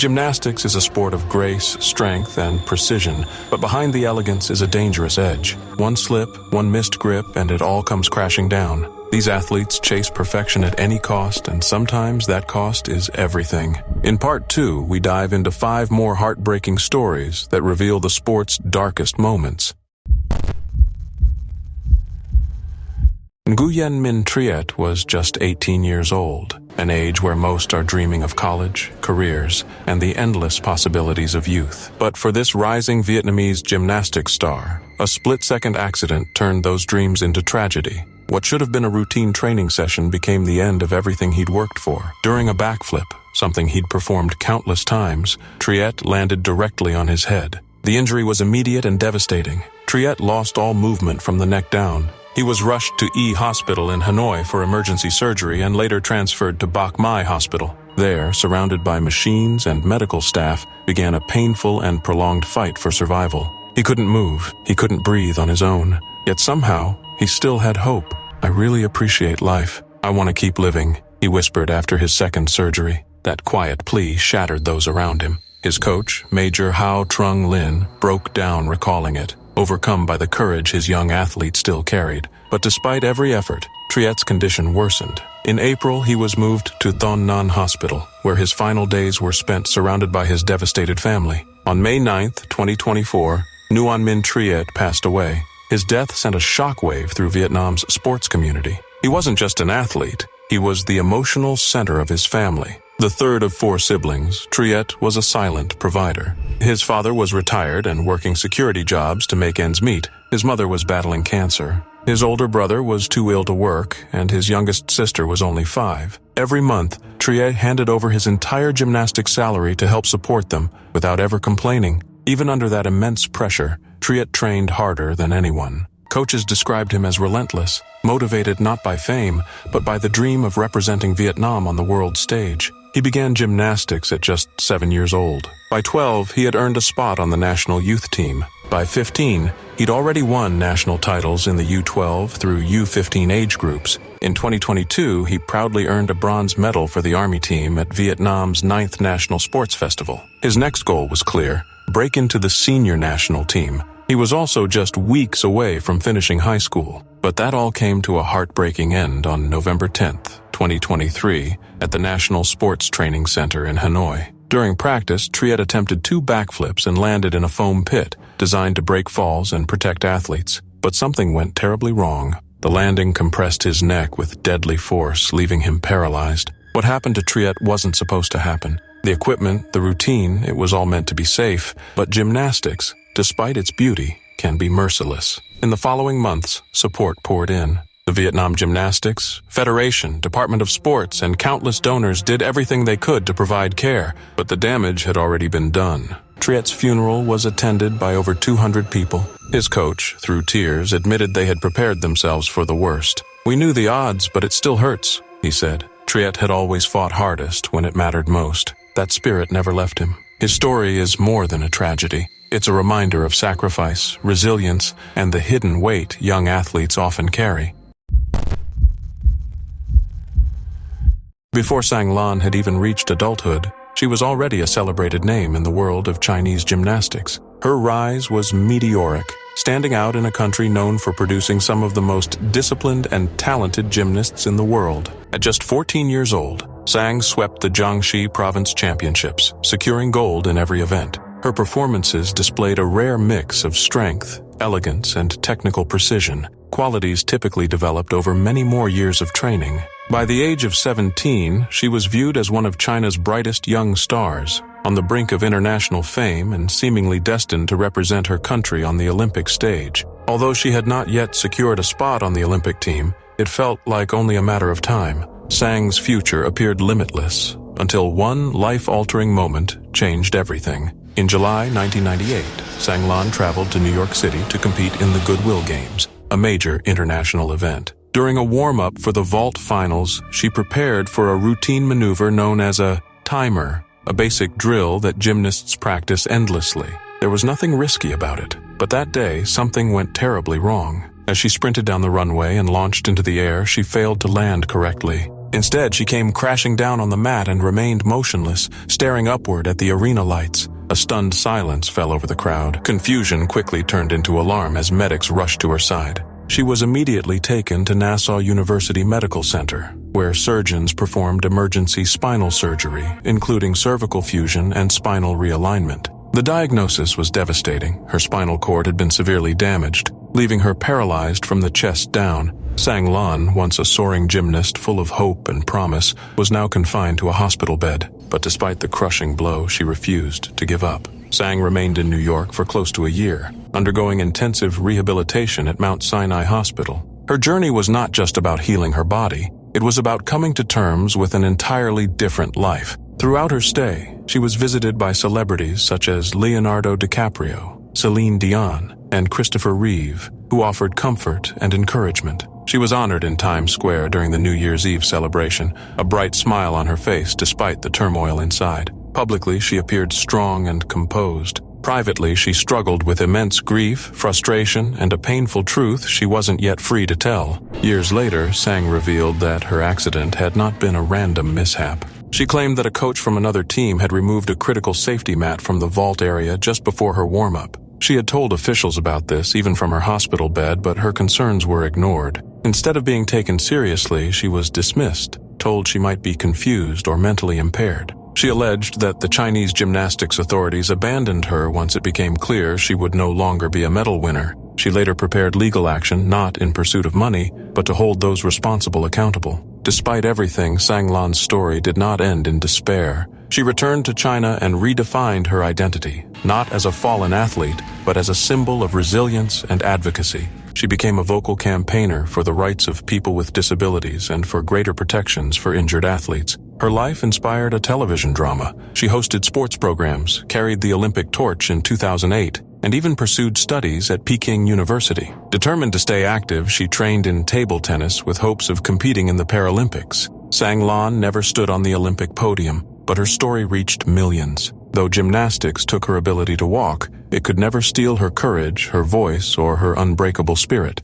Gymnastics is a sport of grace, strength, and precision, but behind the elegance is a dangerous edge. One slip, one missed grip, and it all comes crashing down. These athletes chase perfection at any cost, and sometimes that cost is everything. In Part 2, we dive into 5 more heartbreaking stories that reveal the sport's darkest moments. Guan Mint Triet was just 18 years old, an age where most are dreaming of college, careers, and the endless possibilities of youth. But for this rising Vietnamese gymnastics star, a split-second accident turned those dreams into tragedy. What should have been a routine training session became the end of everything he'd worked for. During a backflip, something he'd performed countless times, Triet landed directly on his head. The injury was immediate and devastating. Triet lost all movement from the neck down. He was rushed to E Hospital in Hanoi for emergency surgery and later transferred to Bach Mai Hospital. There, surrounded by machines and medical staff, began a painful and prolonged fight for survival. He couldn't move, he couldn't breathe on his own, yet somehow, he still had hope. "I really appreciate life. I want to keep living," he whispered after his second surgery. That quiet plea shattered those around him. His coach, Major Hao Trung Lin, broke down recalling it, overcome by the courage his young athlete still carried. But despite every effort, Triet's condition worsened. In April, he was moved to Thon Nan Hospital, where his final days were spent surrounded by his devastated family. On May 9th, 2024, Guan Mint Triet passed away. His death sent a shockwave through Vietnam's sports community. He wasn't just an athlete, he was the emotional center of his family. The third of 4 siblings, Triet was a silent provider. His father was retired and working security jobs to make ends meet. His mother was battling cancer. His older brother was too ill to work, and his youngest sister was only 5. Every month, Triet handed over his entire gymnastics salary to help support them, without ever complaining. Even under that immense pressure, Triet trained harder than anyone. Coaches described him as relentless, motivated not by fame, but by the dream of representing Vietnam on the world stage. He began gymnastics at just 7 years old. By 12, he had earned a spot on the national youth team. By 15, he'd already won national titles in the U12 through U15 age groups. In 2022, he proudly earned a bronze medal for the Army team at Vietnam's 9th National Sports Festival. His next goal was clear: break into the senior national team. He was also just weeks away from finishing high school. But that all came to a heartbreaking end on November 10th, 2023, at the National Sports Training Center in Hanoi. During practice, Triet attempted 2 backflips and landed in a foam pit, designed to break falls and protect athletes. But something went terribly wrong. The landing compressed his neck with deadly force, leaving him paralyzed. What happened to Triet wasn't supposed to happen. The equipment, the routine, it was all meant to be safe. But gymnastics, despite its beauty, can be merciless. In the following months, support poured in. The Vietnam Gymnastics, Federation, Department of Sports, and countless donors did everything they could to provide care, but the damage had already been done. Triet's funeral was attended by over 200 people. His coach, through tears, admitted they had prepared themselves for the worst. "We knew the odds, but it still hurts," he said. Triet had always fought hardest when it mattered most. That spirit never left him. His story is more than a tragedy. It's a reminder of sacrifice, resilience, and the hidden weight young athletes often carry. Before Sang Lan had even reached adulthood, she was already a celebrated name in the world of Chinese gymnastics. Her rise was meteoric, standing out in a country known for producing some of the most disciplined and talented gymnasts in the world. At just 14 years old, Sang swept the Jiangxi Province Championships, securing gold in every event. Her performances displayed a rare mix of strength, elegance, and technical precision, qualities typically developed over many more years of training. By the age of 17, she was viewed as one of China's brightest young stars, on the brink of international fame and seemingly destined to represent her country on the Olympic stage. Although she had not yet secured a spot on the Olympic team, it felt like only a matter of time. Sang's future appeared limitless, until one life-altering moment changed everything. In July 1998, Sang Lan traveled to New York City to compete in the Goodwill Games, a major international event. During a warm-up for the vault finals, she prepared for a routine maneuver known as a timer, a basic drill that gymnasts practice endlessly. There was nothing risky about it, but that day something went terribly wrong. As she sprinted down the runway and launched into the air, she failed to land correctly. Instead, she came crashing down on the mat and remained motionless, staring upward at the arena lights. A stunned silence fell over the crowd. Confusion quickly turned into alarm as medics rushed to her side. She was immediately taken to Nassau University Medical Center, where surgeons performed emergency spinal surgery, including cervical fusion and spinal realignment. The diagnosis was devastating. Her spinal cord had been severely damaged, leaving her paralyzed from the chest down. Sang Lan, once a soaring gymnast full of hope and promise, was now confined to a hospital bed. But despite the crushing blow, she refused to give up. Sang remained in New York for close to a year, undergoing intensive rehabilitation at Mount Sinai Hospital. Her journey was not just about healing her body. It was about coming to terms with an entirely different life. Throughout her stay, she was visited by celebrities such as Leonardo DiCaprio, Celine Dion, and Christopher Reeve, who offered comfort and encouragement. She was honored in Times Square during the New Year's Eve celebration, a bright smile on her face despite the turmoil inside. Publicly, she appeared strong and composed. Privately, she struggled with immense grief, frustration, and a painful truth she wasn't yet free to tell. Years later, Sang revealed that her accident had not been a random mishap. She claimed that a coach from another team had removed a critical safety mat from the vault area just before her warm-up. She had told officials about this, even from her hospital bed, but her concerns were ignored. Instead of being taken seriously, she was dismissed, told she might be confused or mentally impaired. She alleged that the Chinese gymnastics authorities abandoned her once it became clear she would no longer be a medal winner. She later prepared legal action, not in pursuit of money, but to hold those responsible accountable. Despite everything, Sang Lan's story did not end in despair. She returned to China and redefined her identity, not as a fallen athlete, but as a symbol of resilience and advocacy. She became a vocal campaigner for the rights of people with disabilities and for greater protections for injured athletes. Her life inspired a television drama. She hosted sports programs, carried the Olympic torch in 2008, and even pursued studies at Peking University. Determined to stay active, she trained in table tennis with hopes of competing in the Paralympics. Sang Lan never stood on the Olympic podium, but her story reached millions. Though gymnastics took her ability to walk, it could never steal her courage, her voice, or her unbreakable spirit.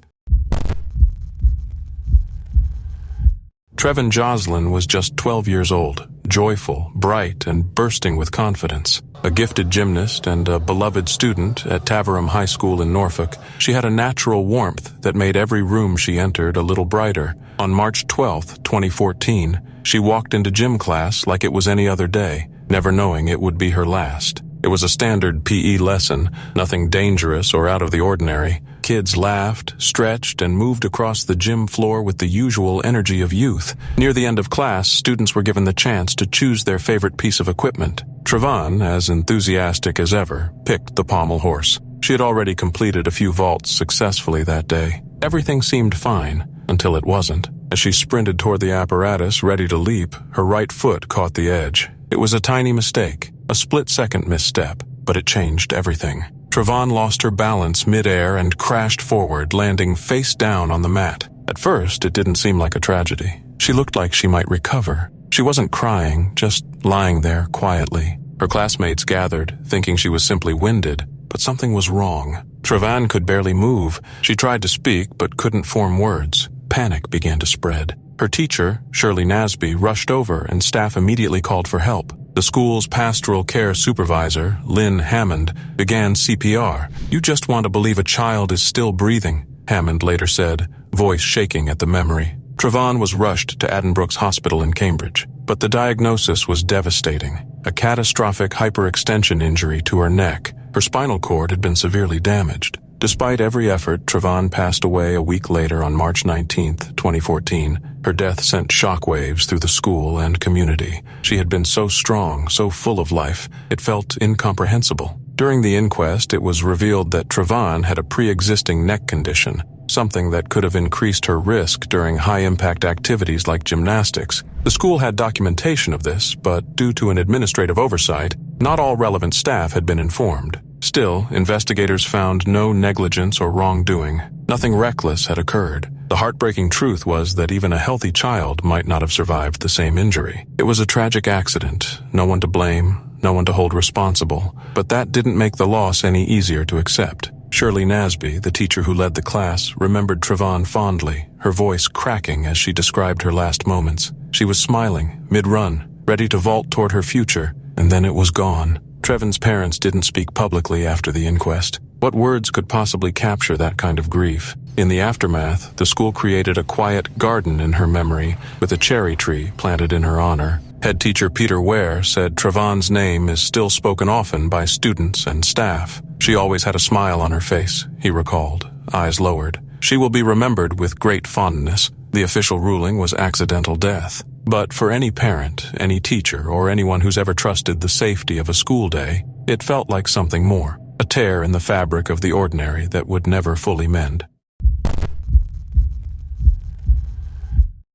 Trevan Joslin was just 12 years old, joyful, bright, and bursting with confidence. A gifted gymnast and a beloved student at Taverham High School in Norfolk, she had a natural warmth that made every room she entered a little brighter. On March 12, 2014, she walked into gym class like it was any other day, never knowing it would be her last. It was a standard PE lesson, nothing dangerous or out of the ordinary. Kids laughed, stretched, and moved across the gym floor with the usual energy of youth. Near the end of class, students were given the chance to choose their favorite piece of equipment. Trevan, as enthusiastic as ever, picked the pommel horse. She had already completed a few vaults successfully that day. Everything seemed fine, until it wasn't. As she sprinted toward the apparatus, ready to leap, her right foot caught the edge. It was a tiny mistake, a split-second misstep, but it changed everything. Trevan lost her balance mid-air and crashed forward, landing face down on the mat. At first, it didn't seem like a tragedy. She looked like she might recover. She wasn't crying, just lying there quietly. Her classmates gathered, thinking she was simply winded, but something was wrong. Trevan could barely move. She tried to speak, but couldn't form words. Panic began to spread. Her teacher, Shirley Nasby, rushed over and staff immediately called for help. The school's pastoral care supervisor, Lynn Hammond, began CPR. "You just want to believe a child is still breathing," Hammond later said, voice shaking at the memory. Trevan was rushed to Addenbrooke's Hospital in Cambridge, but the diagnosis was devastating. A catastrophic hyperextension injury to her neck. Her spinal cord had been severely damaged. Despite every effort, Trevan passed away a week later on March 19, 2014. Her death sent shockwaves through the school and community. She had been so strong, so full of life, it felt incomprehensible. During the inquest, it was revealed that Trevan had a pre-existing neck condition, something that could have increased her risk during high-impact activities like gymnastics. The school had documentation of this, but due to an administrative oversight, not all relevant staff had been informed. Still, investigators found no negligence or wrongdoing. Nothing reckless had occurred. The heartbreaking truth was that even a healthy child might not have survived the same injury. It was a tragic accident, no one to blame, no one to hold responsible, but that didn't make the loss any easier to accept. Shirley Nasby, the teacher who led the class, remembered Trevan fondly, her voice cracking as she described her last moments. She was smiling, mid-run, ready to vault toward her future, and then it was gone. Trevan's parents didn't speak publicly after the inquest. What words could possibly capture that kind of grief? In the aftermath, the school created a quiet garden in her memory with a cherry tree planted in her honor. Head teacher Peter Ware said Trevan's name is still spoken often by students and staff. She always had a smile on her face, he recalled, eyes lowered. She will be remembered with great fondness. The official ruling was accidental death. But for any parent, any teacher, or anyone who's ever trusted the safety of a school day, it felt like something more, a tear in the fabric of the ordinary that would never fully mend.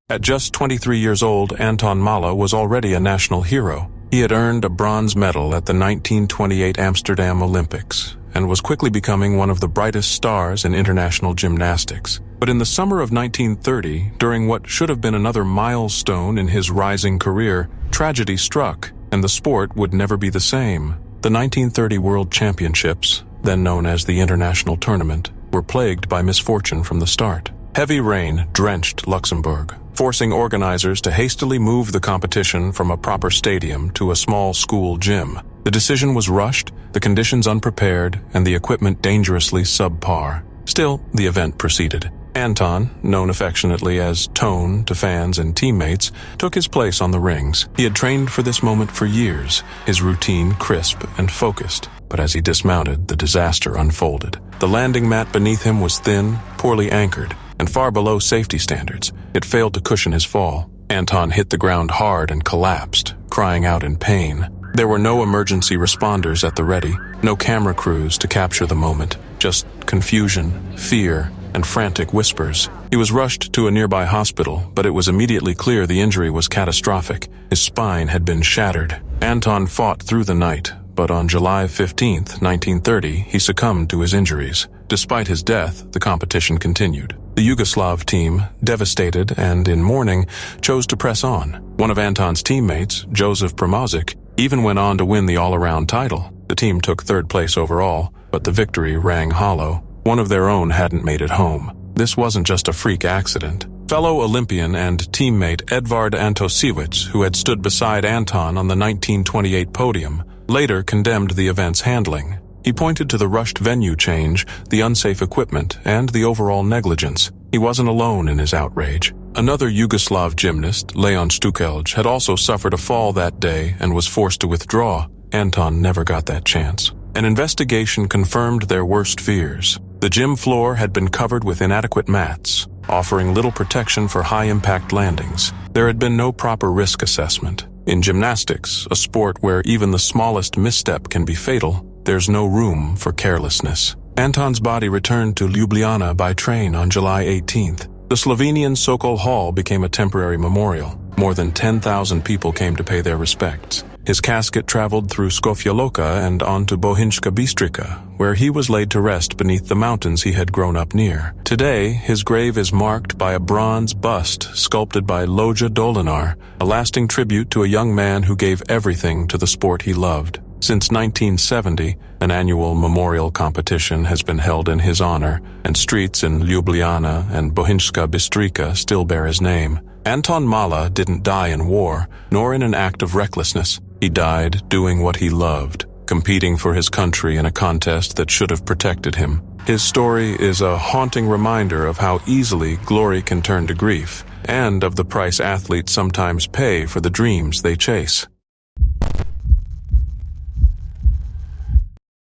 At just 23 years old, Anton Mala was already a national hero. He had earned a bronze medal at the 1928 Amsterdam Olympics and was quickly becoming one of the brightest stars in international gymnastics. But in the summer of 1930, during what should have been another milestone in his rising career, tragedy struck, and the sport would never be the same. The 1930 World Championships, then known as the International Tournament, were plagued by misfortune from the start. Heavy rain drenched Luxembourg, forcing organizers to hastily move the competition from a proper stadium to a small school gym. The decision was rushed, the conditions unprepared, and the equipment dangerously subpar. Still, the event proceeded. Anton, known affectionately as Tone to fans and teammates, took his place on the rings. He had trained for this moment for years, his routine crisp and focused. But as he dismounted, the disaster unfolded. The landing mat beneath him was thin, poorly anchored, and far below safety standards. It failed to cushion his fall. Anton hit the ground hard and collapsed, crying out in pain. There were no emergency responders at the ready, no camera crews to capture the moment, just confusion, fear, and frantic whispers. He was rushed to a nearby hospital, but it was immediately clear the injury was catastrophic. His spine had been shattered. Anton fought through the night, but on July 15, 1930, he succumbed to his injuries. Despite his death, the competition continued. The Yugoslav team, devastated and in mourning, chose to press on. One of Anton's teammates, Joseph Primozic, even went on to win the all-around title. The team took third place overall, but the victory rang hollow. One of their own hadn't made it home. This wasn't just a freak accident. Fellow Olympian and teammate Edvard Antosiewicz, who had stood beside Anton on the 1928 podium, later condemned the event's handling. He pointed to the rushed venue change, the unsafe equipment, and the overall negligence. He wasn't alone in his outrage. Another Yugoslav gymnast, Leon Stukelj, had also suffered a fall that day and was forced to withdraw. Anton never got that chance. An investigation confirmed their worst fears. The gym floor had been covered with inadequate mats, offering little protection for high-impact landings. There had been no proper risk assessment. In gymnastics, a sport where even the smallest misstep can be fatal, there's no room for carelessness. Anton's body returned to Ljubljana by train on July 18th. The Slovenian Sokol Hall became a temporary memorial. More than 10,000 people came to pay their respects. His casket traveled through Skopje Loka and on to Bohinjska Bistrica, where he was laid to rest beneath the mountains he had grown up near. Today, his grave is marked by a bronze bust sculpted by Loja Dolinar, a lasting tribute to a young man who gave everything to the sport he loved. Since 1970, an annual memorial competition has been held in his honor, and streets in Ljubljana and Bohinjska Bistrica still bear his name. Anton Mala didn't die in war, nor in an act of recklessness. He died doing what he loved, competing for his country in a contest that should have protected him. His story is a haunting reminder of how easily glory can turn to grief, and of the price athletes sometimes pay for the dreams they chase.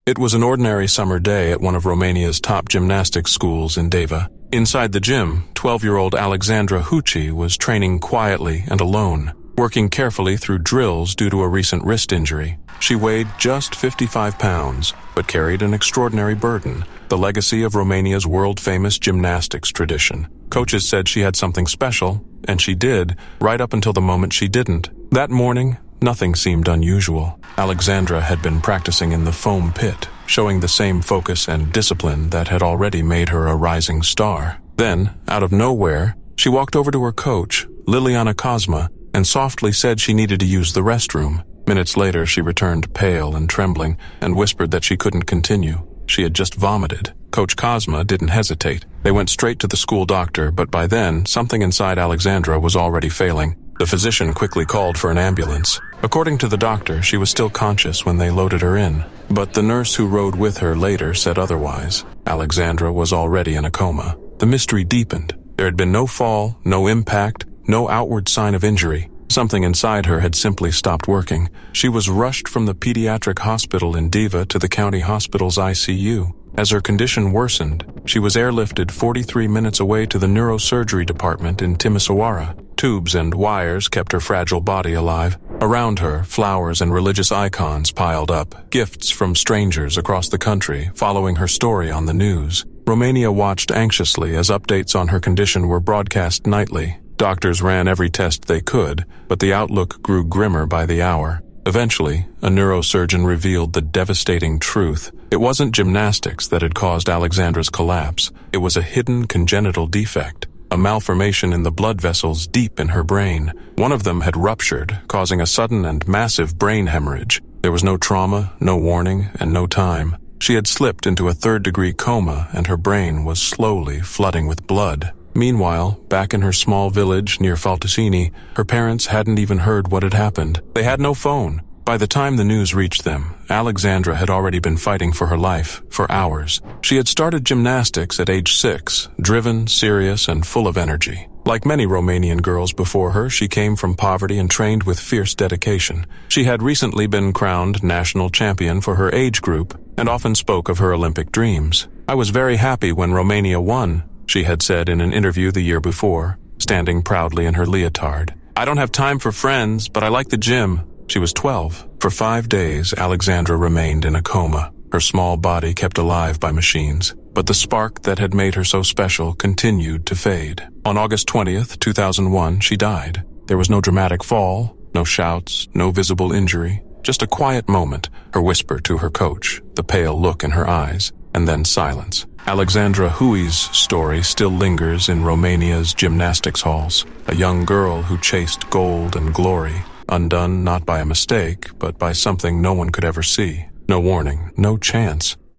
It was an ordinary summer day at one of Romania's top gymnastics schools in Deva. Inside the gym, 12-year-old Alexandra Huchi was training quietly and alone, working carefully through drills due to a recent wrist injury. She weighed just 55 pounds, but carried an extraordinary burden, the legacy of Romania's world-famous gymnastics tradition. Coaches said she had something special, and she did, right up until the moment she didn't. That morning, nothing seemed unusual. Alexandra had been practicing in the foam pit, showing the same focus and discipline that had already made her a rising star. Then, out of nowhere, she walked over to her coach, Liliana Kozma, and softly said she needed to use the restroom. Minutes later, she returned pale and trembling and whispered that she couldn't continue. She had just vomited. Coach Kozma didn't hesitate. They went straight to the school doctor, but by then, something inside Alexandra was already failing. The physician quickly called for an ambulance. According to the doctor, she was still conscious when they loaded her in, but the nurse who rode with her later said otherwise. Alexandra was already in a coma. The mystery deepened. There had been no fall, no impact, no outward sign of injury. Something inside her had simply stopped working. She was rushed from the pediatric hospital in Diva to the county hospital's ICU. As her condition worsened, she was airlifted 43 minutes away to the neurosurgery department in Timisoara. Tubes and wires kept her fragile body alive. Around her, flowers and religious icons piled up, gifts from strangers across the country following her story on the news. Romania watched anxiously as updates on her condition were broadcast nightly. Doctors ran every test they could, but the outlook grew grimmer by the hour. Eventually, a neurosurgeon revealed the devastating truth. It wasn't gymnastics that had caused Alexandra's collapse. It was a hidden congenital defect, a malformation in the blood vessels deep in her brain. One of them had ruptured, causing a sudden and massive brain hemorrhage. There was no trauma, no warning, and no time. She had slipped into a third-degree coma, and her brain was slowly flooding with blood. Meanwhile, back in her small village near Faltesini, her parents hadn't even heard what had happened. They had no phone. By the time the news reached them, Alexandra had already been fighting for her life, for hours. She had started gymnastics at age 6, driven, serious, and full of energy. Like many Romanian girls before her, she came from poverty and trained with fierce dedication. She had recently been crowned national champion for her age group and often spoke of her Olympic dreams. "I was very happy when Romania won," she had said in an interview the year before, standing proudly in her leotard. "I don't have time for friends, but I like the gym." She was 12. For 5 days, Alexandra remained in a coma, her small body kept alive by machines. But the spark that had made her so special continued to fade. On August 20th, 2001, she died. There was no dramatic fall, no shouts, no visible injury, just a quiet moment, her whisper to her coach, the pale look in her eyes, and then silence. Alexandra Huchi's story still lingers in Romania's gymnastics halls, a young girl who chased gold and glory, undone not by a mistake, but by something no one could ever see. No warning, no chance,